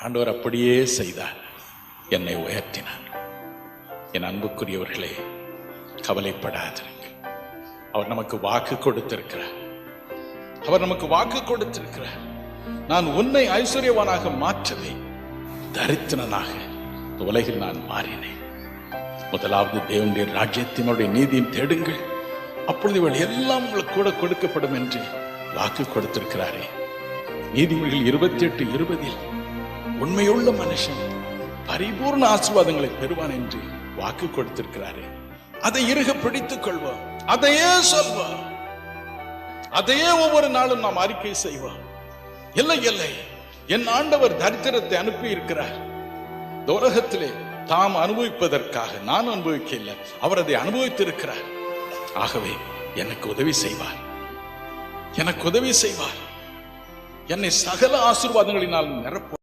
ஆண்டவர் அப்படியே செய்தார், என்னை உயர்த்தினார். என் அன்புக்குரியவர்களே, கவலைப்படாதிருங்கள். அவர் நமக்கு வாக்கு கொடுத்திருக்கிறார். அவர் நமக்கு வாக்கு கொடுத்திருக்கிறார். நான் உன்னை ஐஸ்வர்யவானாக மாற்றவே தரித்திரனாக உலகில் நான் மாறினேன். முதலாவது தேவனுடைய ராஜ்யத்தினுடைய நீதியும் தேடுங்கள், அப்பொழுது இவள் எல்லாம் உங்களுக்கு கூட கொடுக்கப்படும் என்று வாக்கு கொடுத்திருக்கிறாரே. நீதிமொழிகள் 28:20 உண்மையுள்ள மனுஷன் பரிபூர்ண ஆசீர்வாதங்களை பெறுவான் என்று வாக்கு கொடுத்திருக்கிறாரே. அதை இறுக பிடித்துக் கொள்வோம், அதையே சொல்வோம், அதையே ஒவ்வொரு நாளும் நாம் அறிக்கை செய்வோம். இல்லை இல்லை, என் ஆண்டவர் தரித்திரத்தை அனுப்பி இருக்கிறார். இந்த உலகத்திலே தாம் அனுபவிப்பதற்காக நான் அனுபவிக்க இல்லை, அவர் அதை அனுபவித்திருக்கிறார். ஆகவே எனக்கு உதவி செய்வார், எனக்கு உதவி செய்வார். என்னை சகல ஆசீர்வாதங்களினால் நிரப்ப